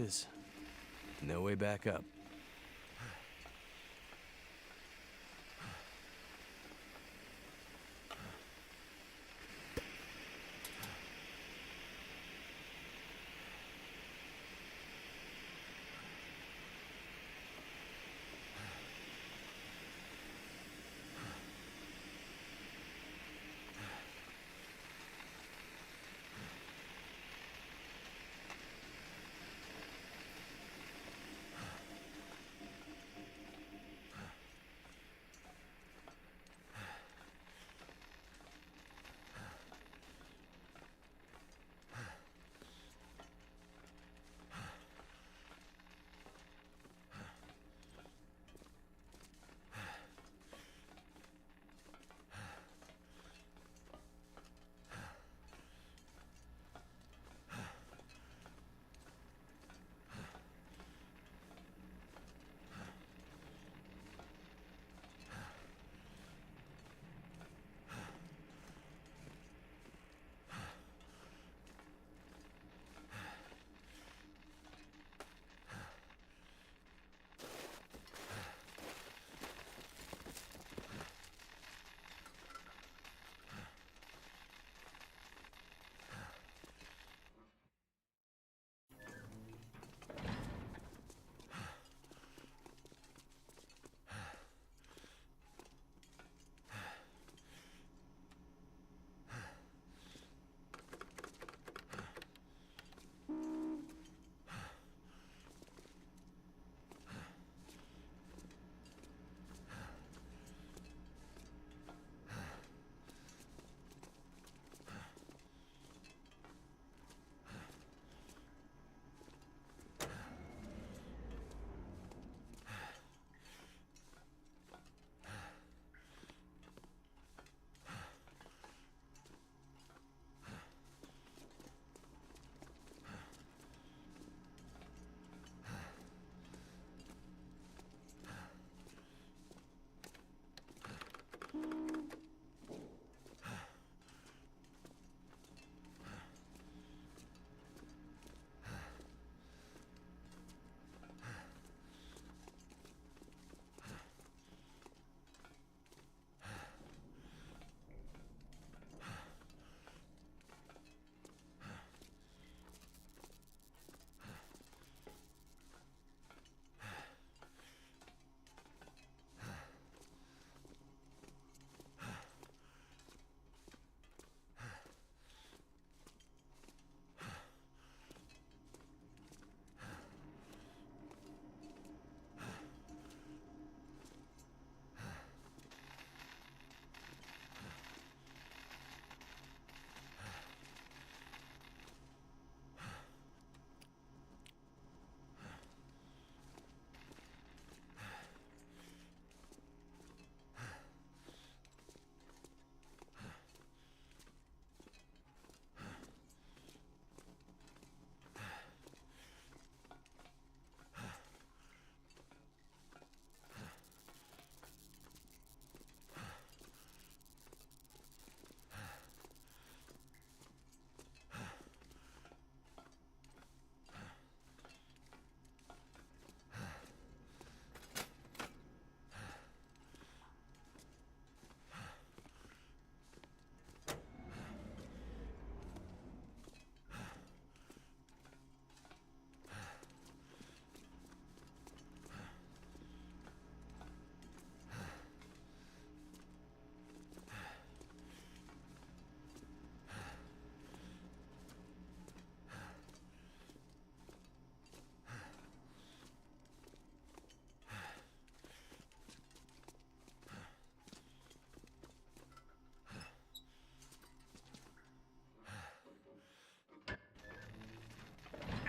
is. No way back up.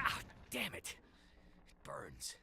Ah, damn it! It burns.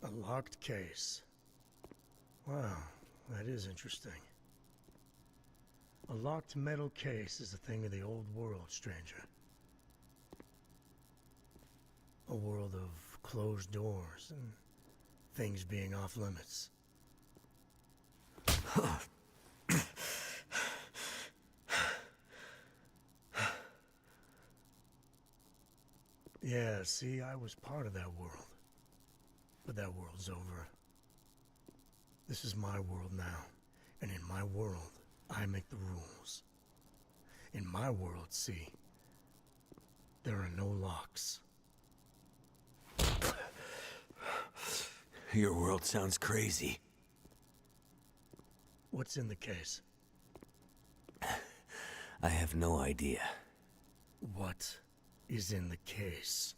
A locked case. Wow, that is interesting. A locked metal case is a thing of the old world, stranger. A world of closed doors and things being off limits. Yeah, see, I was part of that world. But that world's over. This is my world now. And in my world, I make the rules. In my world, see, there are no locks. Your world sounds crazy. What's in the case? I have no idea. What is in the case?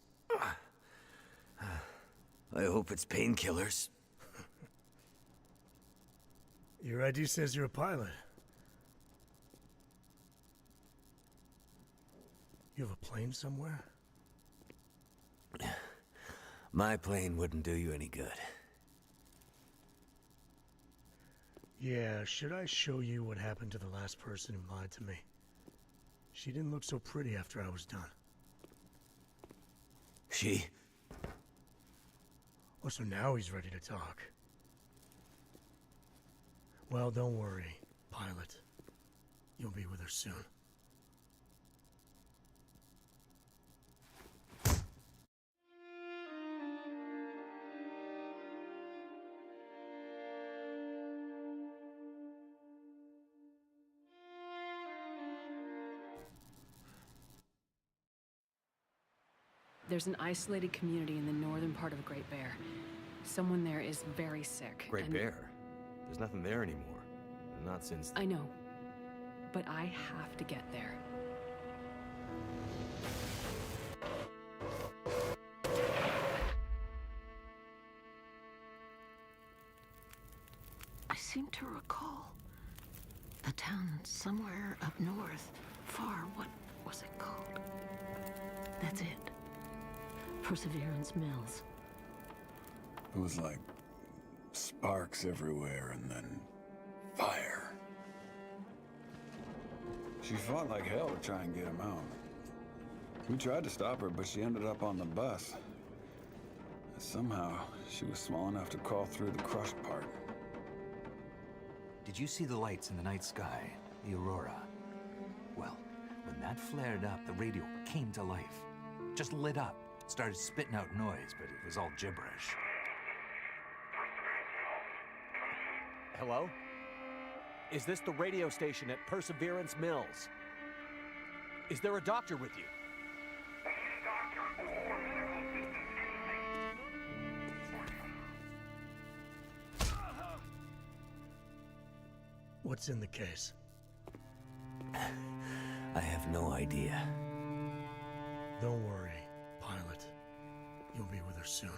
I hope it's painkillers. Your ID says you're a pilot. You have a plane somewhere? My plane wouldn't do you any good. Yeah, should I show you what happened to the last person who lied to me? She didn't look so pretty after I was done. She? Oh, so now he's ready to talk. Well, don't worry, pilot. You'll be with her soon. There's an isolated community in the northern part of Great Bear. Someone there is very sick. Great Bear? There's nothing there anymore. Not since... I know. But I have to get there. I seem to recall a town somewhere up north, far. What was it called? That's it. Perseverance Mills. It was like sparks everywhere and then fire. She fought like hell to try and get him out. We tried to stop her, but she ended up on the bus. Somehow, she was small enough to crawl through the crushed part. Did you see the lights in the night sky? The aurora? Well, when that flared up, the radio came to life. Just lit up. Started spitting out noise, but it was all gibberish. Hello? Is this the radio station at Perseverance Mills? Is there a doctor with you? What's in the case? I have no idea. Don't worry, pilot. You'll be with her soon.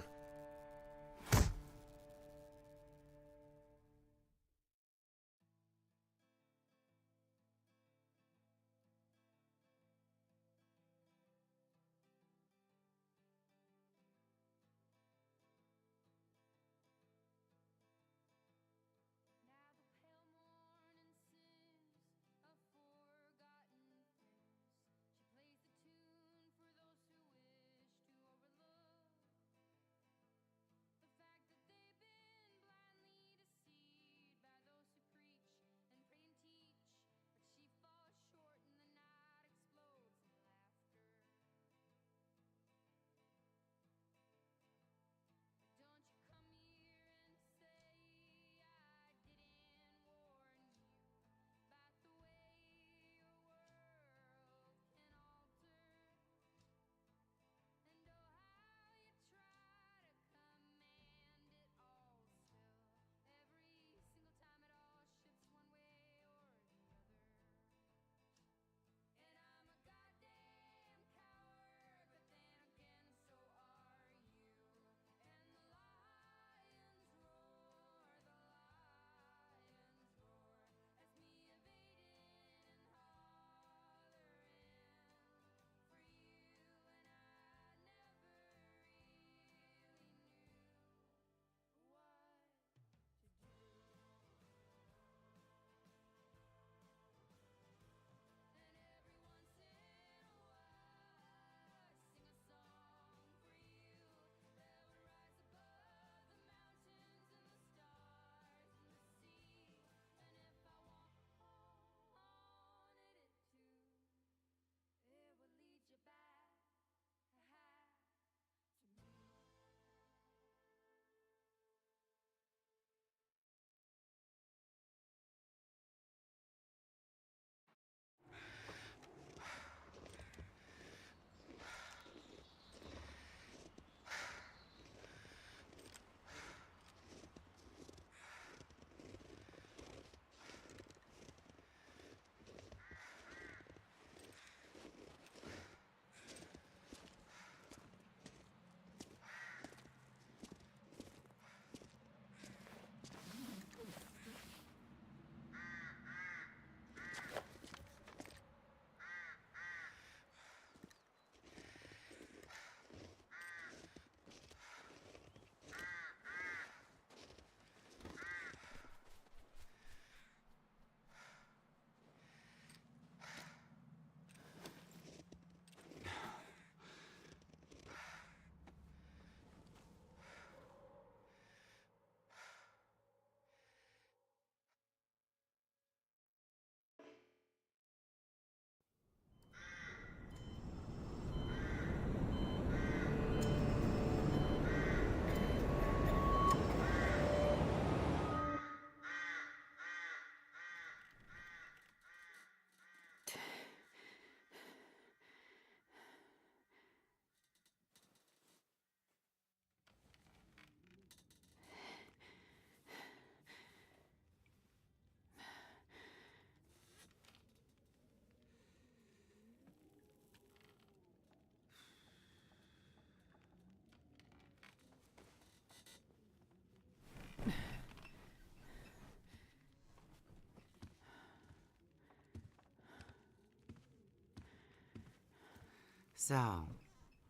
So,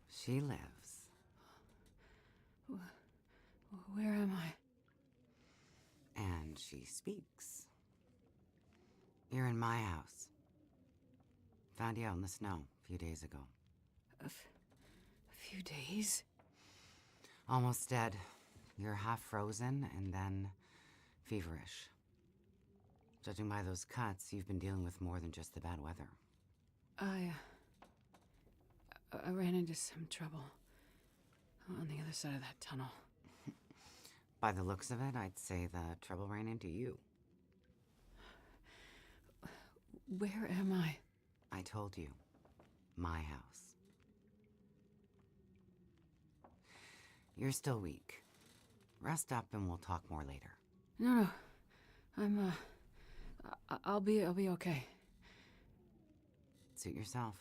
she lives. Where am I? And she speaks. You're in my house. Found you out in the snow a few days ago. A few days? Almost dead. You're half frozen and then feverish. Judging by those cuts, you've been dealing with more than just the bad weather. I ran into some trouble on the other side of that tunnel. By the looks of it, I'd say the trouble ran into you. Where am I? I told you. My house. You're still weak. Rest up and we'll talk more later. No. I'll be okay. Suit yourself.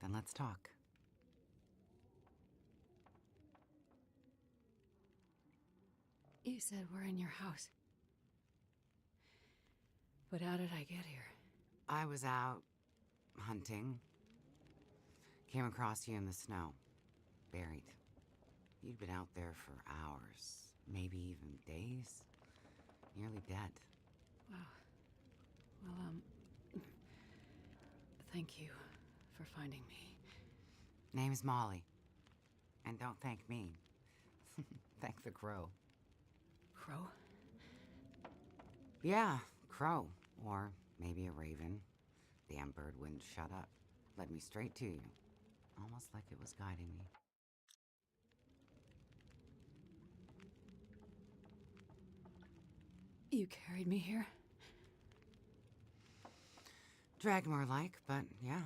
Then let's talk. You said we're in your house. But how did I get here? I was out hunting. Came across you in the snow. Buried. You'd been out there for hours, maybe even days. Nearly dead. Wow. Well, thank you for finding me. Name's Molly. And don't thank me. Thank the crow. Crow? Yeah, crow. Or maybe a raven. Damn bird wouldn't shut up. Led me straight to you. Almost like it was guiding me. You carried me here? Dragged more like, but yeah.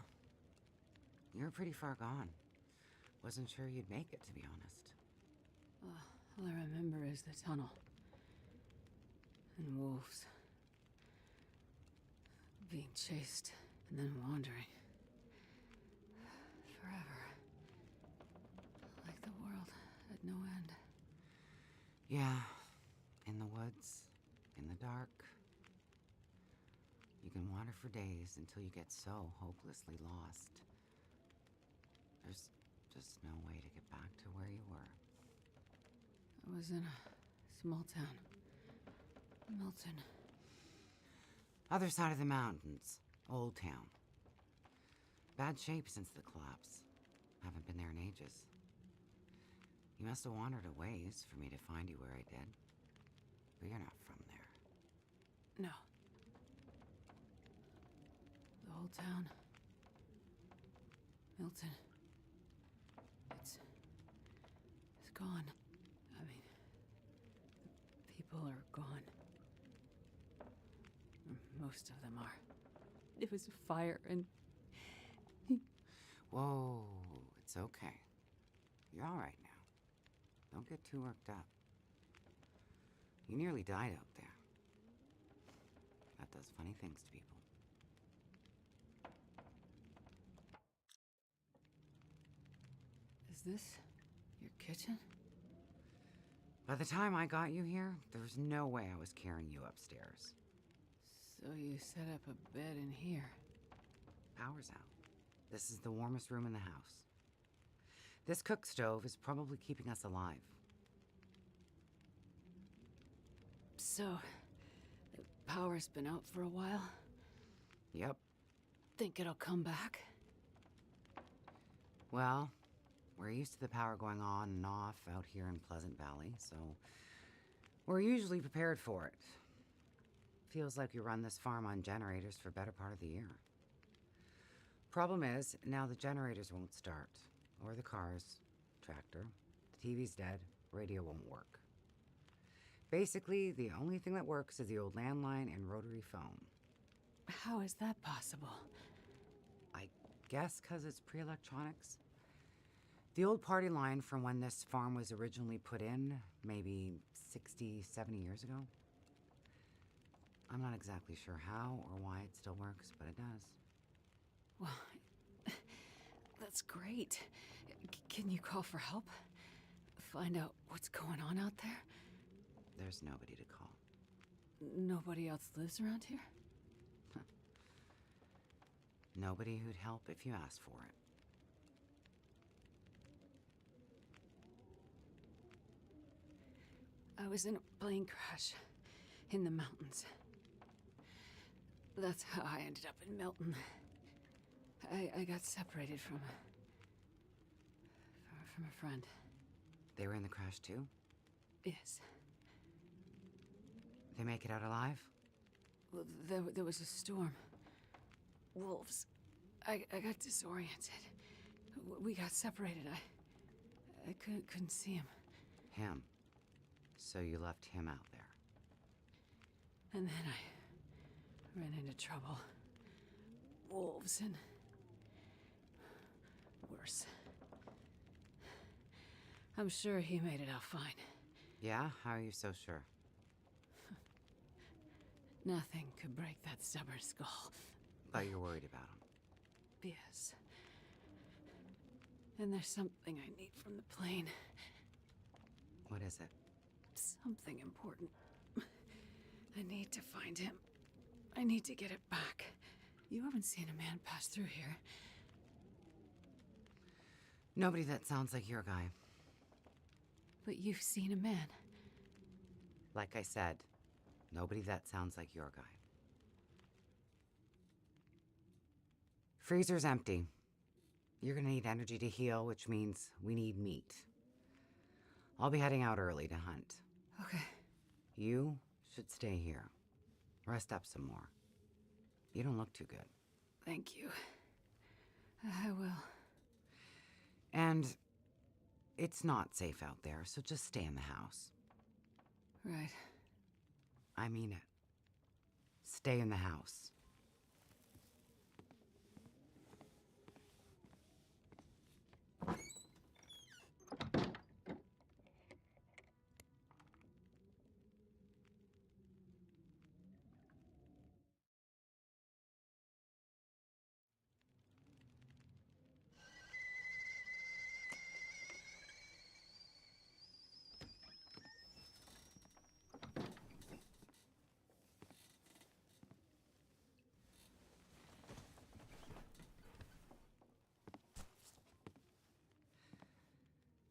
You were pretty far gone. Wasn't sure you'd make it, to be honest. All I remember is the tunnel. And wolves. Being chased, and then wandering. Forever. Like the world had no end. Yeah. In the woods. In the dark. You can wander for days until you get so hopelessly lost. There's just no way to get back to where you were. I was in a small town. Milton. Other side of the mountains. Old town. Bad shape since the collapse. Haven't been there in ages. You must have wandered a ways for me to find you where I did. But you're not from there. No. The whole town. Milton. It's gone. I mean, the people are gone. Most of them are. It was a fire and... Whoa, it's okay. You're all right now. Don't get too worked up. You nearly died out there. That does funny things to people. Is this your kitchen? By the time I got you here, there was no way I was carrying you upstairs. So you set up a bed in here. Power's out. This is the warmest room in the house. This cook stove is probably keeping us alive. So, the power's been out for a while? Yep. Think it'll come back? Well, we're used to the power going on and off out here in Pleasant Valley, so we're usually prepared for it. Feels like we run this farm on generators for a better part of the year. Problem is, now the generators won't start. Or the cars, tractor, the TV's dead, radio won't work. Basically, the only thing that works is the old landline and rotary phone. How is that possible? I guess because it's pre-electronics. The old party line from when this farm was originally put in, maybe 60, 70 years ago. I'm not exactly sure how or why it still works, but it does. Well, that's great. Can you call for help? Find out what's going on out there? There's nobody to call. Nobody else lives around here? Nobody who'd help if you asked for it. I was in a plane crash in the mountains. That's how I ended up in Milton. I got separated from a friend. They were in the crash too? Yes. They make it out alive? Well, there was a storm. Wolves. I got disoriented. We got separated. I couldn't see him. Him. So you left him out there. And then I ran into trouble. Wolves and worse. I'm sure he made it out fine. Yeah? How are you so sure? Nothing could break that stubborn skull. But you're worried about him. Yes. And there's something I need from the plane. What is it? Something important. I need to find him. I need to get it back. You haven't seen a man pass through here. Nobody that sounds like your guy. But you've seen a man. Like I said, nobody that sounds like your guy. Freezer's empty. You're gonna need energy to heal, which means we need meat. I'll be heading out early to hunt. Okay. You should stay here. Rest up some more. You don't look too good. Thank you. I will. And it's not safe out there, so just stay in the house. Right. I mean it. Stay in the house.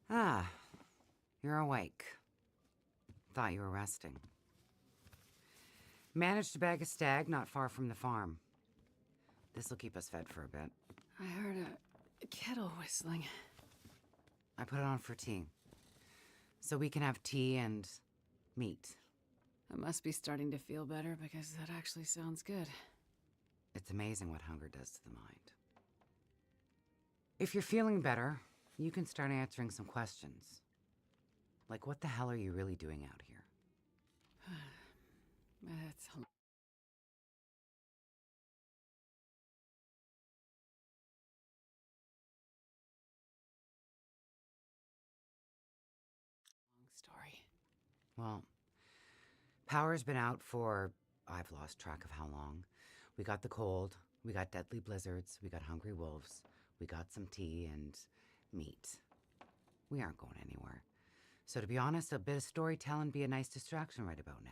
Ah, you're awake. Thought you were resting. Managed to bag a stag not far from the farm. This'll keep us fed for a bit. I heard a kettle whistling. I put it on for tea. So we can have tea and meat. I must be starting to feel better because that actually sounds good. It's amazing what hunger does to the mind. If you're feeling better, you can start answering some questions. Like, what the hell are you really doing out here? It's a long story. Well, power's been out for, I've lost track of how long. We got the cold, we got deadly blizzards, we got hungry wolves, we got some tea and meat. We aren't going anywhere. So to be honest, a bit of storytelling be a nice distraction right about now.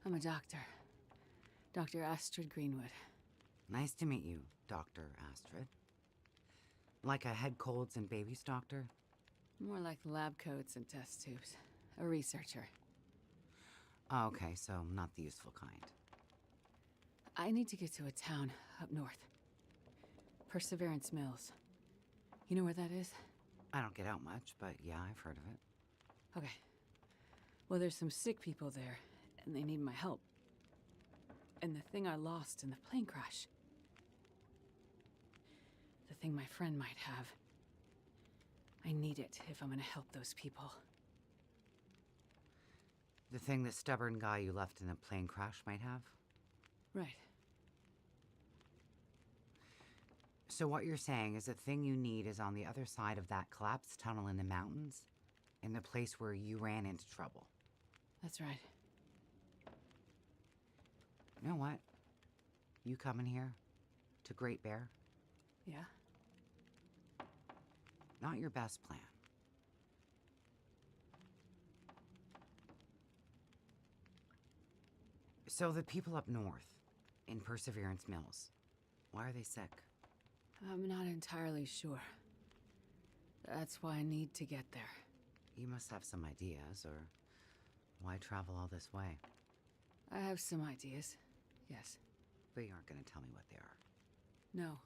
I'm a doctor. Dr. Astrid Greenwood. Nice to meet you, Dr. Astrid. Like a head colds and babies doctor? More like lab coats and test tubes. A researcher. Oh, okay, so not the useful kind. I need to get to a town up north. Perseverance Mills. You know where that is? I don't get out much, but yeah, I've heard of it. Okay. Well, there's some sick people there, and they need my help. And the thing I lost in the plane crash. The thing my friend might have. I need it if I'm gonna help those people. The thing the stubborn guy you left in the plane crash might have? Right. So what you're saying is the thing you need is on the other side of that collapsed tunnel in the mountains, in the place where you ran into trouble. That's right. You know what? You coming here? To Great Bear? Yeah? Not your best plan. So the people up north, in Perseverance Mills, why are they sick? I'm not entirely sure. That's why I need to get there. You must have some ideas, or why travel all this way? I have some ideas, yes. But you aren't going to tell me what they are. No.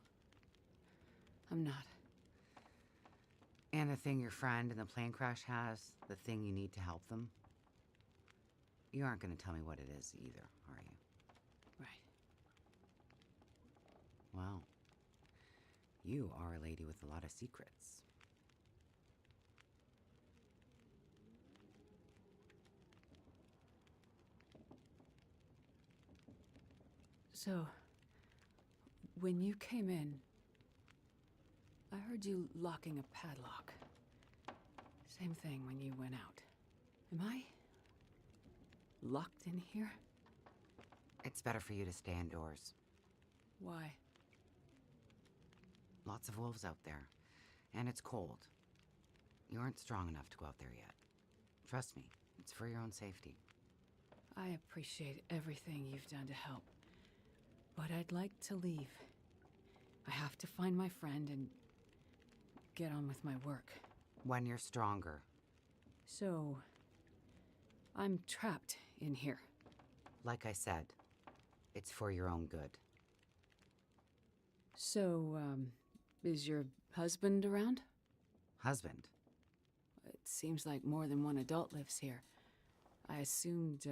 I'm not. And the thing your friend in the plane crash has, the thing you need to help them? You aren't going to tell me what it is either, are you? Right. Well, you are a lady with a lot of secrets. So, when you came in, I heard you locking a padlock. Same thing when you went out. Am I locked in here? It's better for you to stay indoors. Why? Lots of wolves out there, and it's cold. You aren't strong enough to go out there yet. Trust me, it's for your own safety. I appreciate everything you've done to help. But I'd like to leave. I have to find my friend and get on with my work. When you're stronger. So, I'm trapped in here. Like I said, it's for your own good. So, is your husband around? Husband? It seems like more than one adult lives here. I assumed,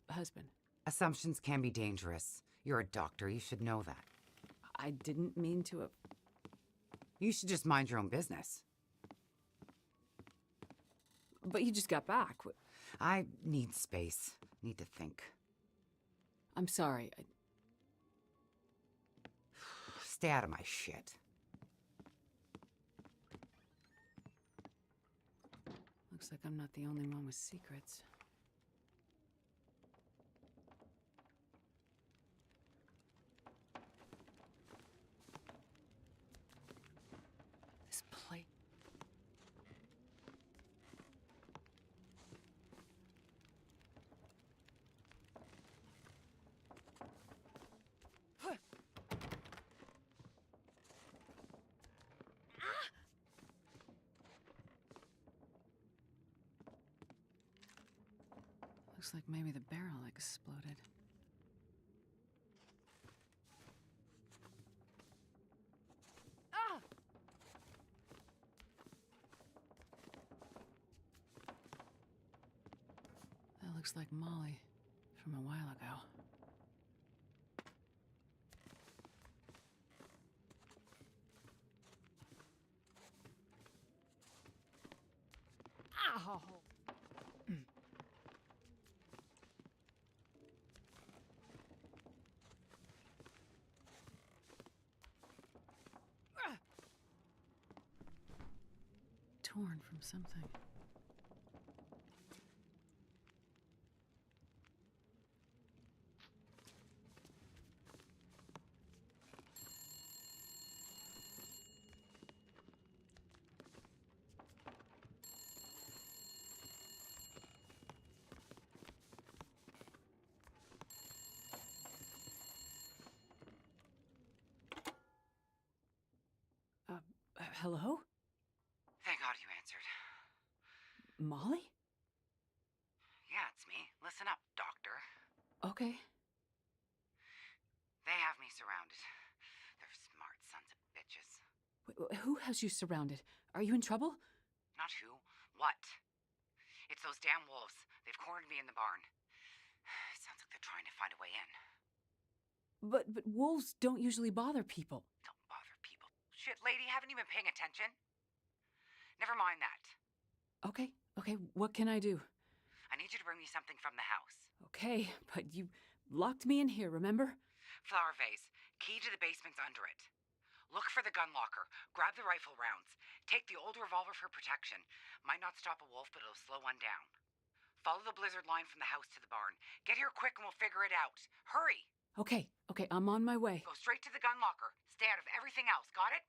husband. Assumptions can be dangerous. You're a doctor, you should know that. I didn't mean to have... You should just mind your own business. But you just got back. I need space. Need to think. I'm sorry. Stay out of my shit. Looks like I'm not the only one with secrets. This plate. Looks like maybe the barrel exploded. Ah! That looks like Molly from a while ago. Ow! Torn from something. Hello? Thank God you answered. Molly? Yeah, it's me. Listen up, Doctor. Okay. They have me surrounded. They're smart sons of bitches. Who has you surrounded? Are you in trouble? Not who, what? It's those damn wolves. They've cornered me in the barn. Sounds like they're trying to find a way in. But wolves don't usually bother people. Don't bother people. Shit, lady, haven't you been paying attention? Never mind that. Okay, what can I do? I need you to bring me something from the house. Okay, but you locked me in here, remember? Flower vase. Key to the basement's under it. Look for the gun locker. Grab the rifle rounds. Take the old revolver for protection. Might not stop a wolf, but it'll slow one down. Follow the blizzard line from the house to the barn. Get here quick and we'll figure it out. Hurry! Okay, I'm on my way. Go straight to the gun locker. Stay out of everything else, got it?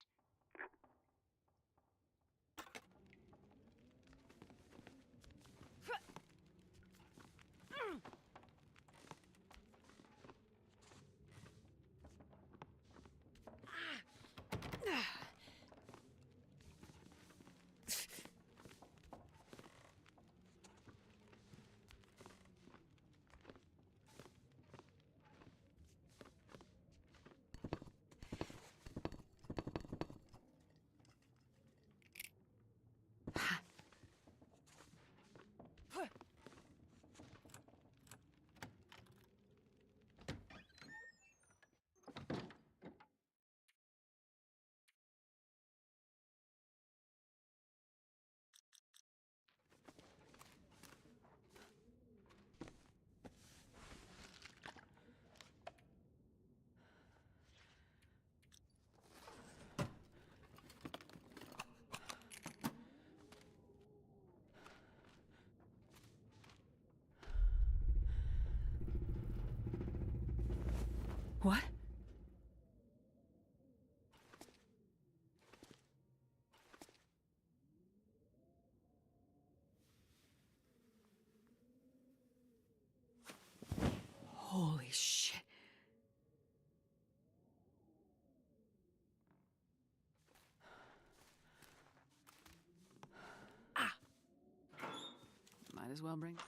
What? Holy shit. Might as well bring...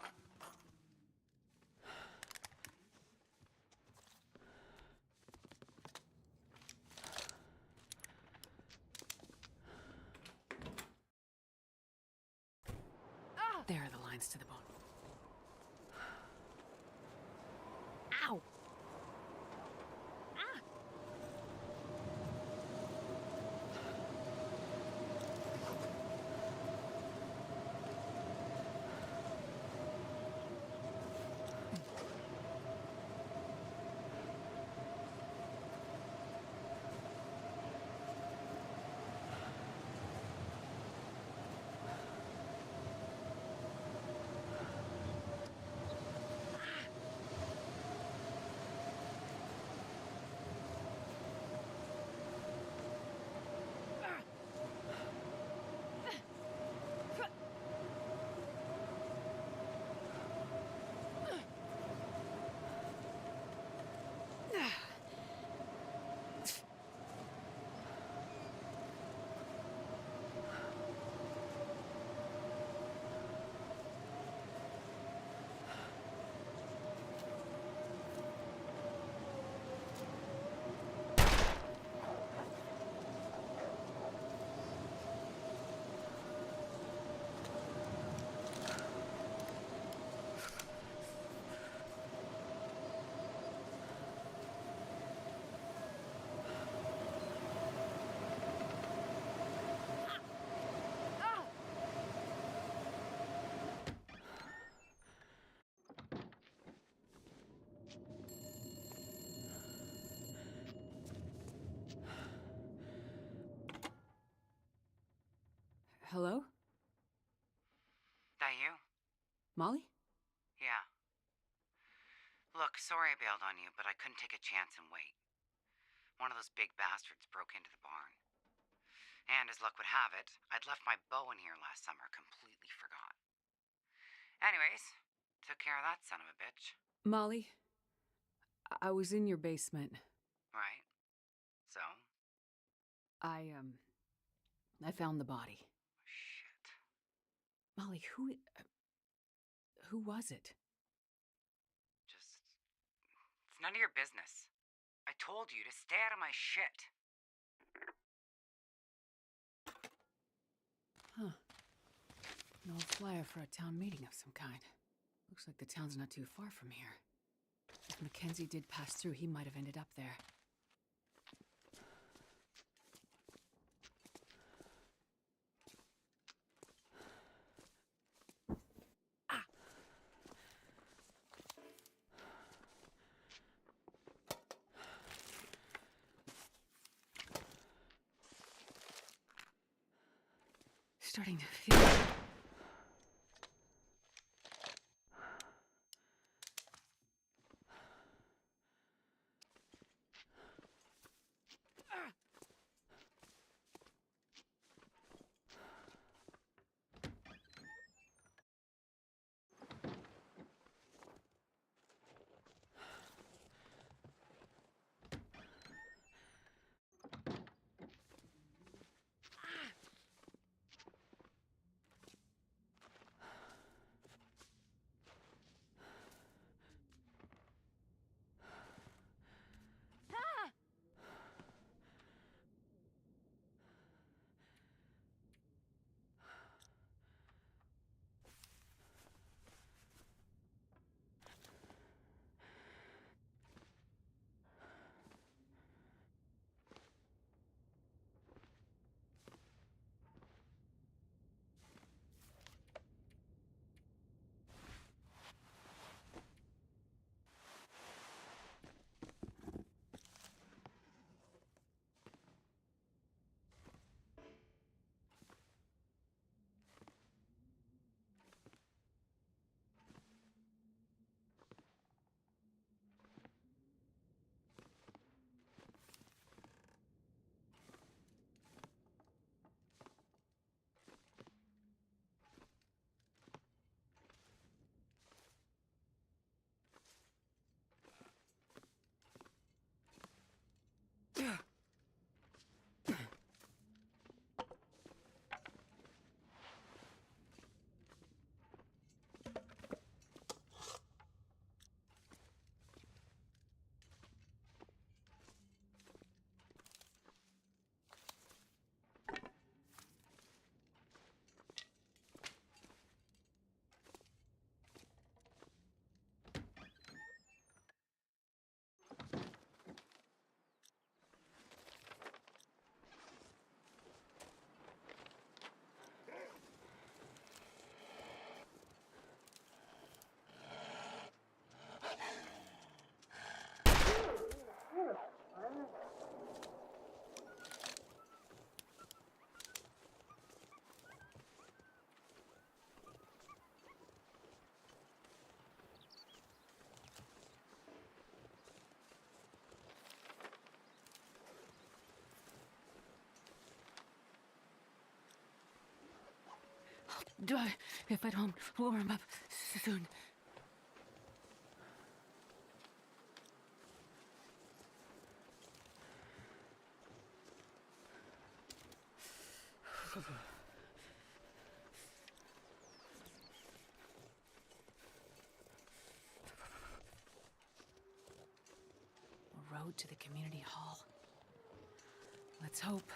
There are the lines to the bone. Ow! Hello? That you? Molly? Yeah. Look, sorry I bailed on you, but I couldn't take a chance and wait. One of those big bastards broke into the barn. And as luck would have it, I'd left my bow in here last summer, completely forgot. Anyways, took care of that son of a bitch. Molly, I was in your basement. Right? So? I I found the body. Shit. Molly, who was it? Just. It's none of your business. I told you to stay out of my shit. Huh. An old flyer for a town meeting of some kind. Looks like the town's not too far from here. If Mackenzie did pass through, he might have ended up there. Starting to feel... If I don't warm up soon. A road to the community hall. Let's hope.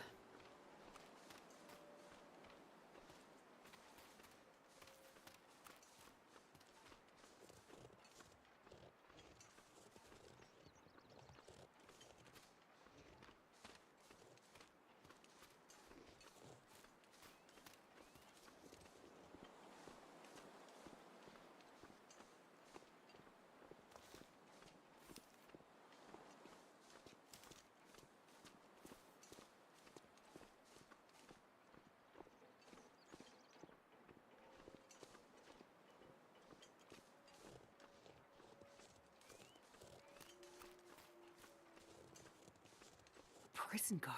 Prison guard.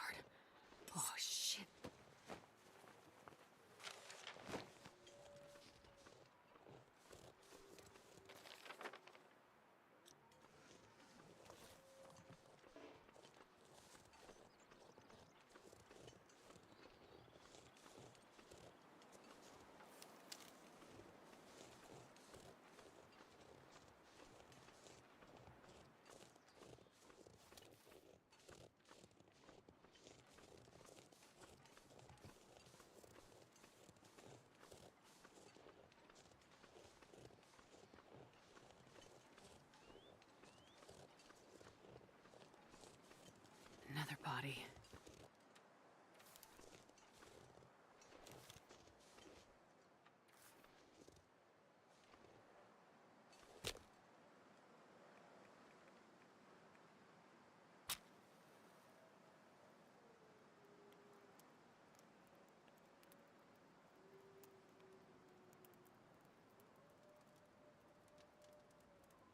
Oh, shit. body.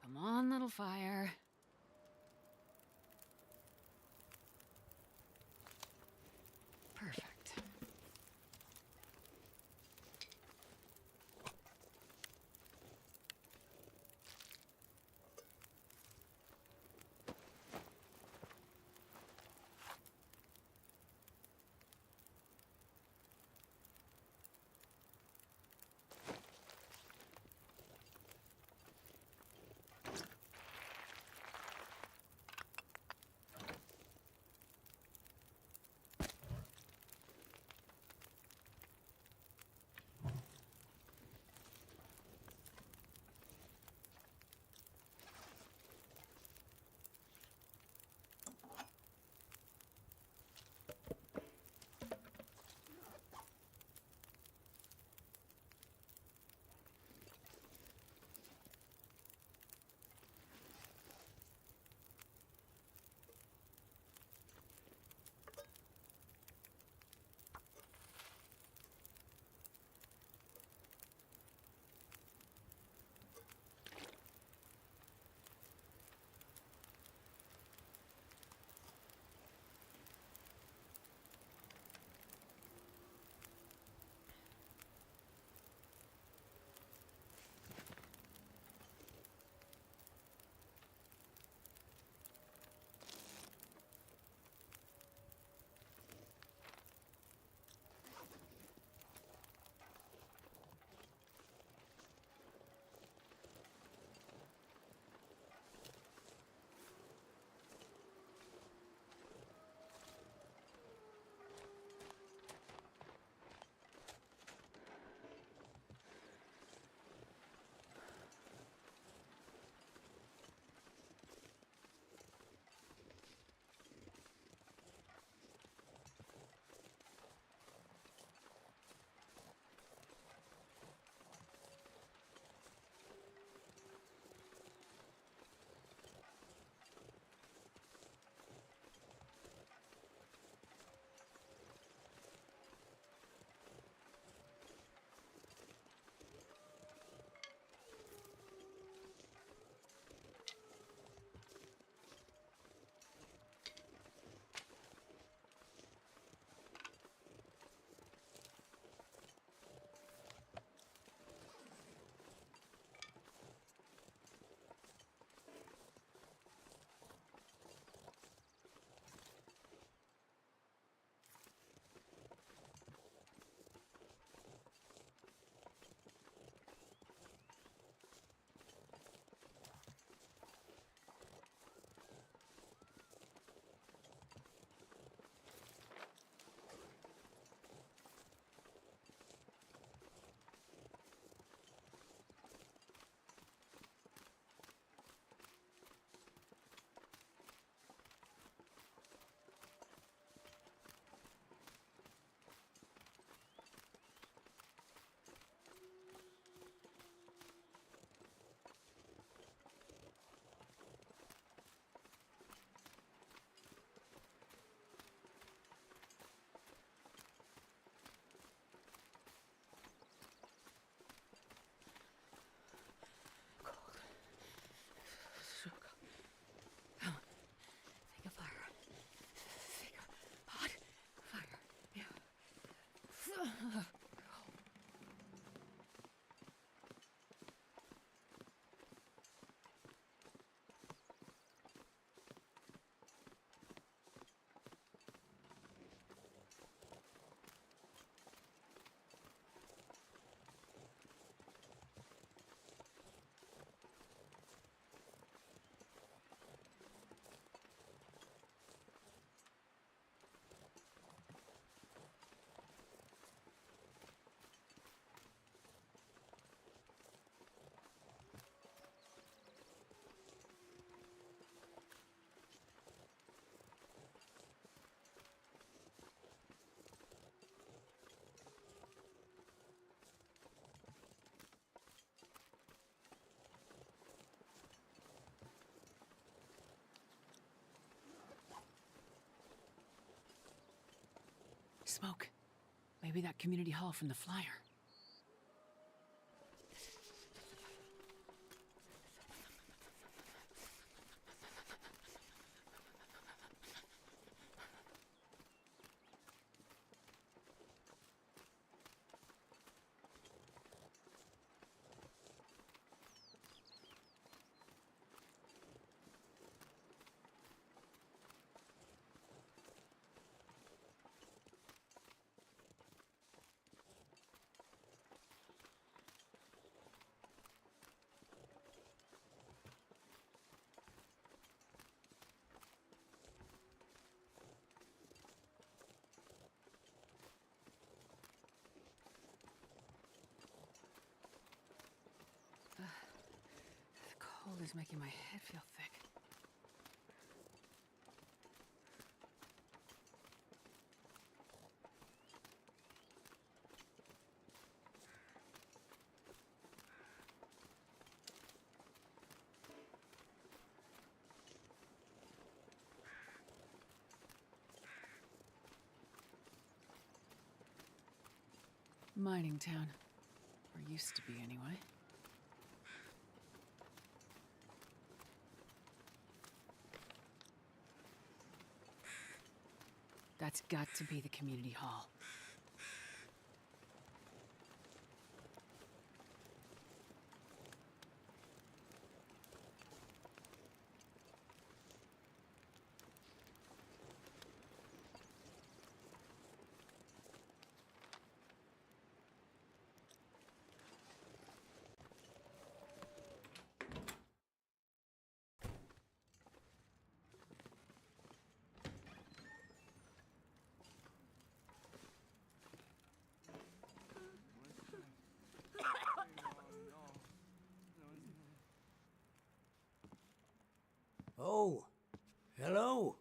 Come on, little fire. Perfect. Smoke. Maybe that community hall from the flyer. The cold is making my head feel thick. Mining town. Or used to be, anyway. That's got to be the community hall. Oh, hello.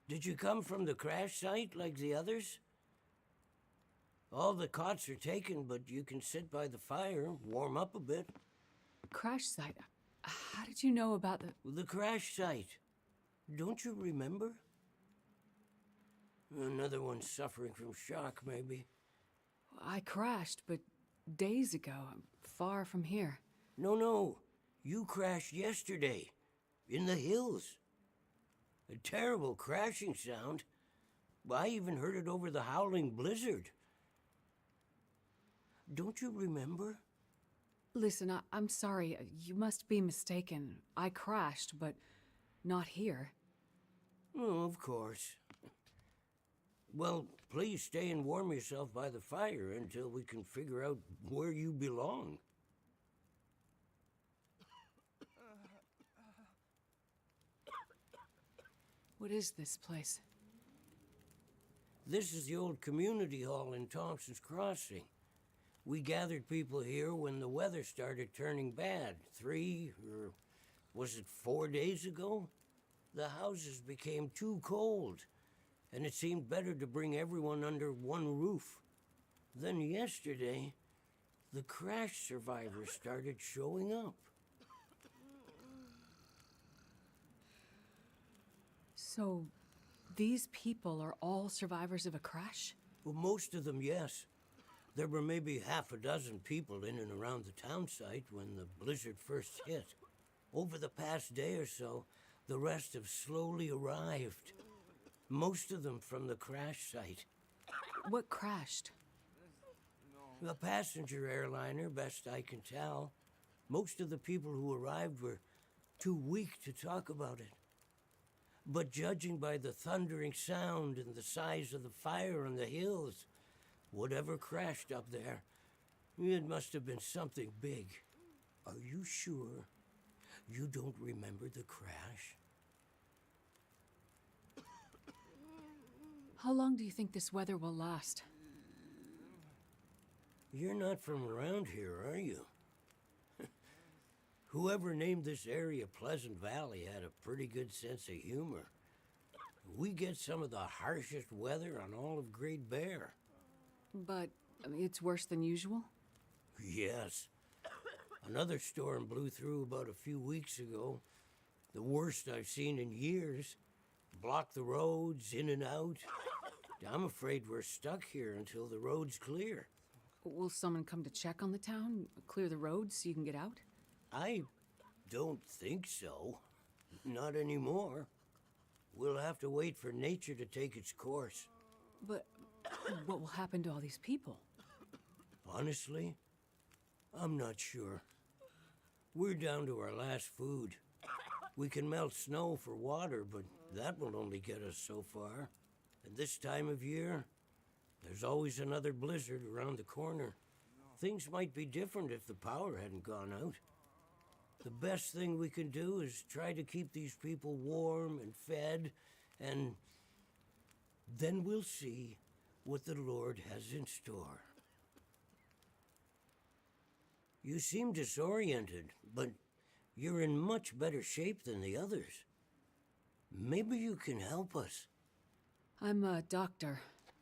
Did you come from the crash site like the others? All the cots are taken, but you can sit by the fire, warm up a bit. Crash site? How did you know about The crash site. Don't you remember? Another one suffering from shock, maybe. I crashed, but days ago, far from here. No. You crashed yesterday. In the hills. A terrible crashing sound. I even heard it over the howling blizzard. Don't you remember? Listen, I'm sorry. You must be mistaken. I crashed, but not here. Oh, of course. Well, please stay and warm yourself by the fire until we can figure out where you belong. What is this place? This is the old community hall in Thompson's Crossing. We gathered people here when the weather started turning bad. 4 days ago? The houses became too cold, and it seemed better to bring everyone under one roof. Then yesterday, the crash survivors started showing up. So, these people are all survivors of a crash? Well, most of them, yes. There were maybe half a dozen people in and around the town site when the blizzard first hit. Over the past day or so, the rest have slowly arrived. Most of them from the crash site. What crashed? A passenger airliner, best I can tell. Most of the people who arrived were too weak to talk about it. But judging by the thundering sound and the size of the fire on the hills, whatever crashed up there, it must have been something big. Are you sure you don't remember the crash? How long do you think this weather will last? You're not from around here, are you? Whoever named this area Pleasant Valley had a pretty good sense of humor. We get some of the harshest weather on all of Great Bear. But it's worse than usual? Yes. Another storm blew through about a few weeks ago. The worst I've seen in years. Blocked the roads, in and out. I'm afraid we're stuck here until the road's clear. Will someone come to check on the town? Clear the road so you can get out? I don't think so. Not anymore. We'll have to wait for nature to take its course. But what will happen to all these people? Honestly, I'm not sure. We're down to our last food. We can melt snow for water, but that will only get us so far. And this time of year, there's always another blizzard around the corner. Things might be different if the power hadn't gone out. The best thing we can do is try to keep these people warm and fed, and then we'll see what the Lord has in store. You seem disoriented, but you're in much better shape than the others. Maybe you can help us. I'm a doctor.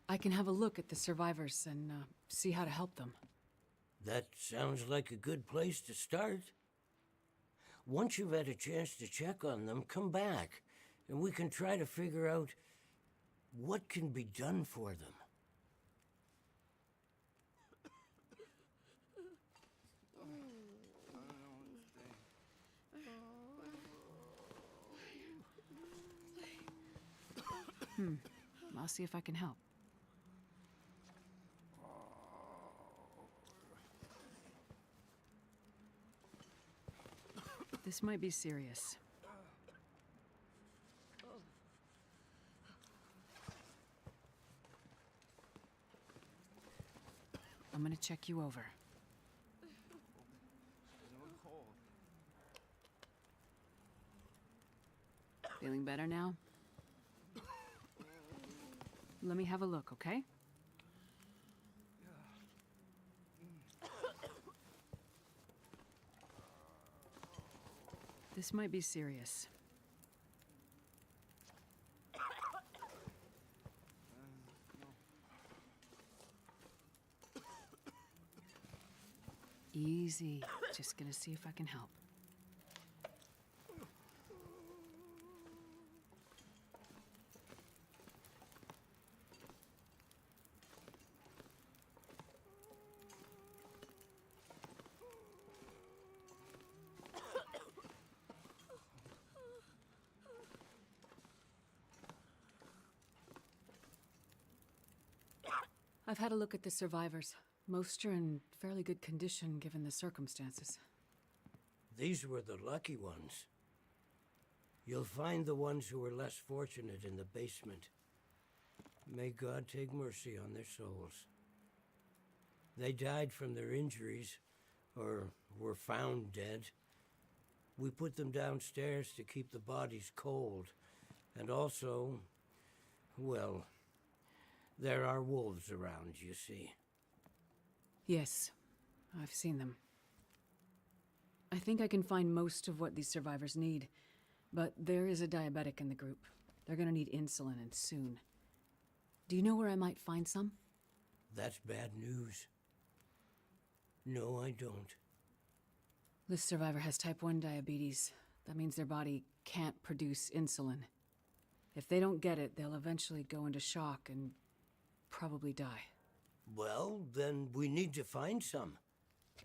I can have a look at the survivors and see how to help them. That sounds like a good place to start. Once you've had a chance to check on them, come back, and we can try to figure out what can be done for them. I'll see if I can help. This might be serious. I'm gonna check you over. Feeling better now? Let me have a look, okay? This might be serious. Easy. Just gonna see if I can help. I've had a look at the survivors. Most are in fairly good condition given the circumstances. These were the lucky ones. You'll find the ones who were less fortunate in the basement. May God take mercy on their souls. They died from their injuries, or were found dead. We put them downstairs to keep the bodies cold, and also, well, there are wolves around, you see. Yes, I've seen them. I think I can find most of what these survivors need, but there is a diabetic in the group. They're gonna need insulin, and soon. Do you know where I might find some? That's bad news. No, I don't. This survivor has type 1 diabetes. That means their body can't produce insulin. If they don't get it, they'll eventually go into shock and probably die. Well, then we need to find some.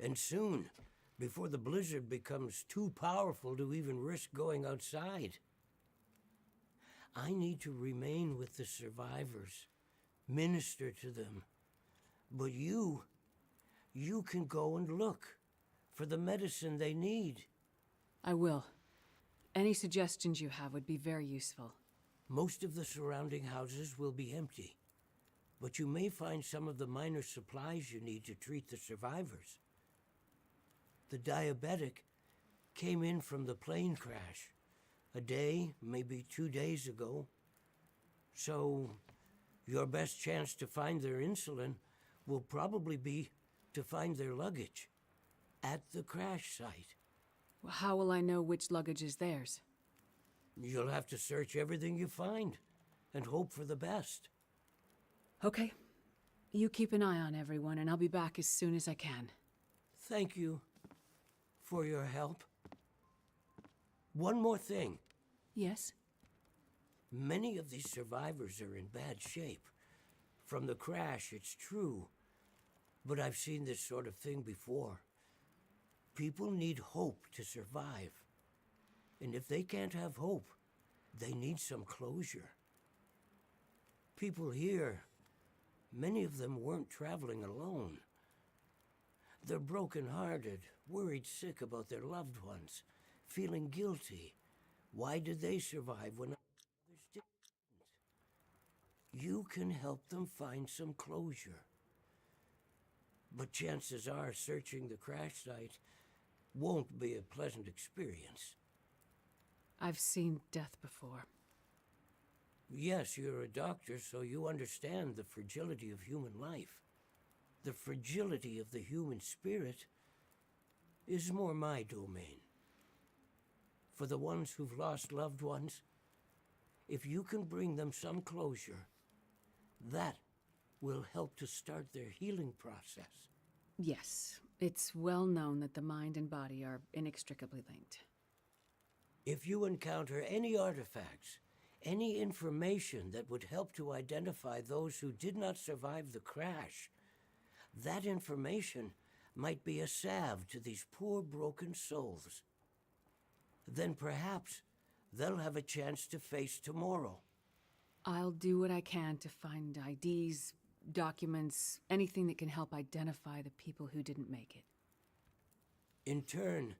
And soon, before the blizzard becomes too powerful to even risk going outside. I need to remain with the survivors, minister to them. But you can go and look for the medicine they need. I will. Any suggestions you have would be very useful. Most of the surrounding houses will be empty, but you may find some of the minor supplies you need to treat the survivors. The diabetic came in from the plane crash a day, maybe 2 days ago. So, your best chance to find their insulin will probably be to find their luggage at the crash site. How will I know which luggage is theirs? You'll have to search everything you find and hope for the best. Okay. You keep an eye on everyone, and I'll be back as soon as I can. Thank you for your help. One more thing. Yes? Many of these survivors are in bad shape. From the crash, it's true. But I've seen this sort of thing before. People need hope to survive. And if they can't have hope, they need some closure. People here, many of them weren't traveling alone. They're broken-hearted, worried sick about their loved ones, feeling guilty. Why did they survive when others didn't? You can help them find some closure. But chances are searching the crash site won't be a pleasant experience. I've seen death before. Yes, you're a doctor, so you understand the fragility of human life. The fragility of the human spirit is more my domain. For the ones who've lost loved ones, if you can bring them some closure, that will help to start their healing process. Yes, it's well known that the mind and body are inextricably linked. If you encounter any artifacts, any information that would help to identify those who did not survive the crash, that information might be a salve to these poor broken souls. Then perhaps they'll have a chance to face tomorrow. I'll do what I can to find IDs, documents, anything that can help identify the people who didn't make it. In turn,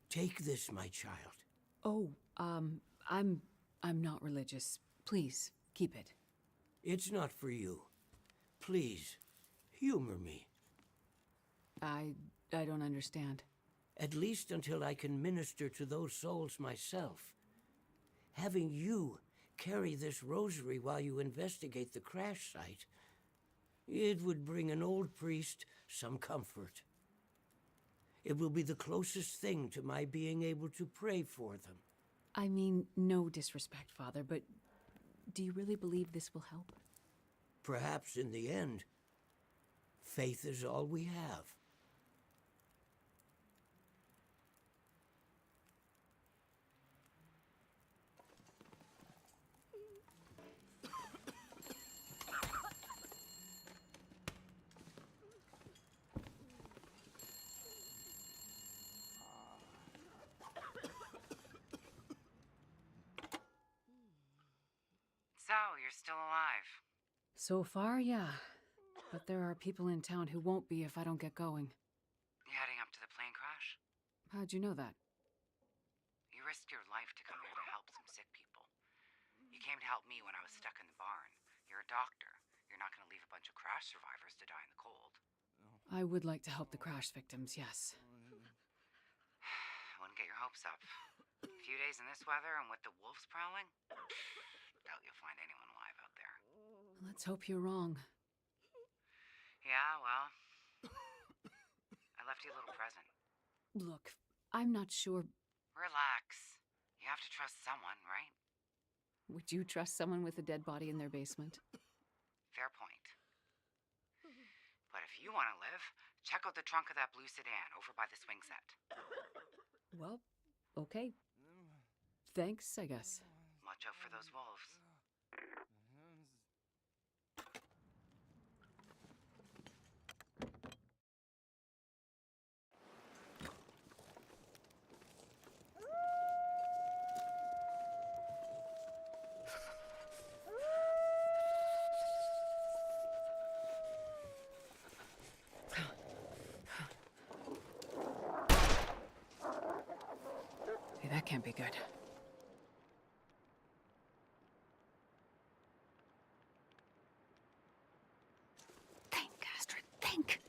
take this, my child. Oh, I'm not religious. Please, keep it. It's not for you. Please, humor me. I don't understand. At least until I can minister to those souls myself. Having you carry this rosary while you investigate the crash site, it would bring an old priest some comfort. It will be the closest thing to my being able to pray for them. I mean, no disrespect, Father, but do you really believe this will help? Perhaps in the end, faith is all we have. So, you're still alive. So far, yeah. But there are people in town who won't be if I don't get going. You heading up to the plane crash? How'd you know that? You risked your life to come here to help some sick people. You came to help me when I was stuck in the barn. You're a doctor. You're not going to leave a bunch of crash survivors to die in the cold. I would like to help the crash victims, yes. I wouldn't get your hopes up. A few days in this weather and with the wolves prowling? Doubt you'll find anyone alive out there. Let's hope you're wrong. Yeah, well, I left you a little present. Look, I'm not sure. Relax. You have to trust someone, right? Would you trust someone with a dead body in their basement? Fair point. But if you want to live, check out the trunk of that blue sedan over by the swing set. Well, okay. Thanks, I guess. Watch out for those wolves. Hey, that can't be good. Think, Astrid, think.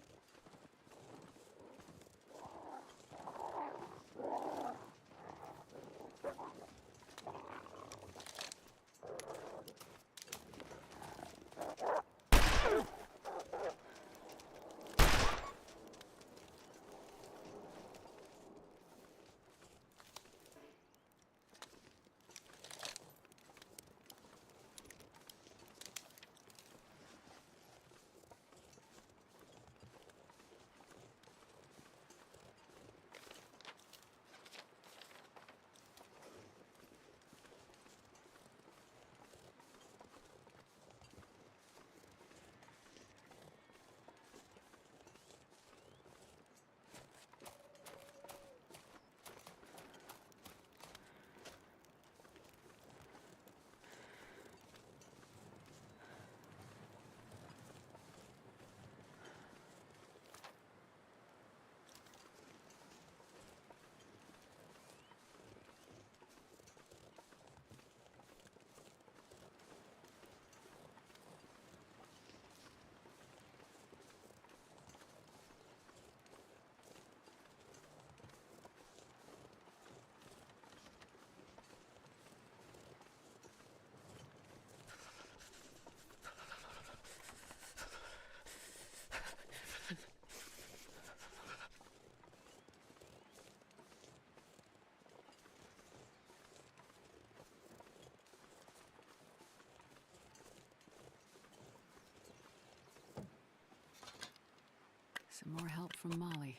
Some more help from Molly.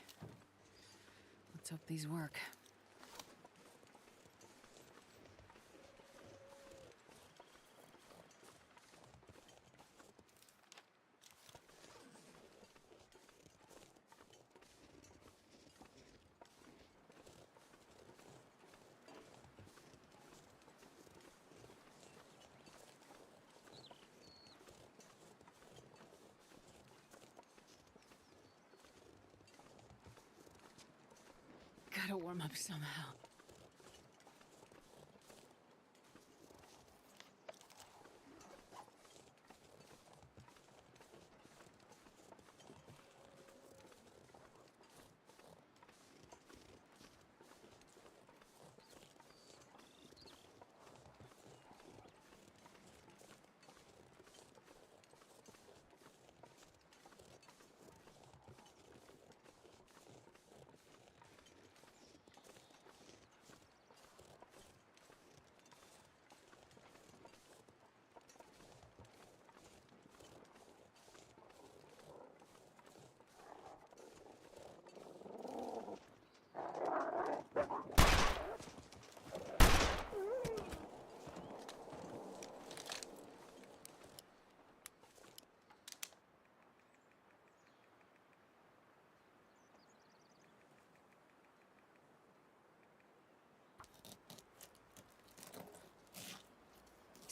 Let's hope these work. Gotta warm up somehow.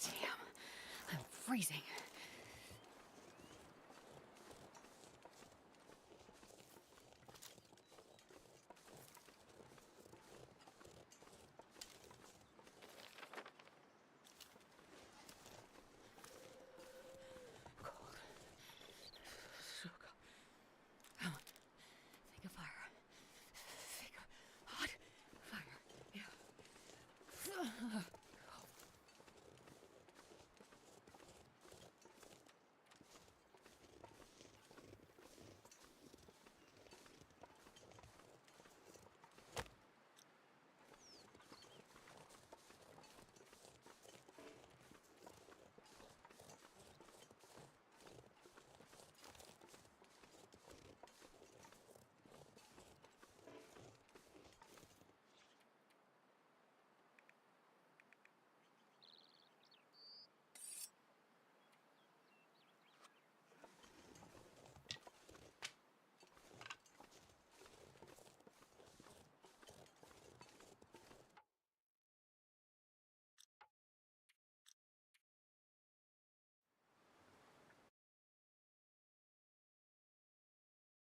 Damn, I'm freezing.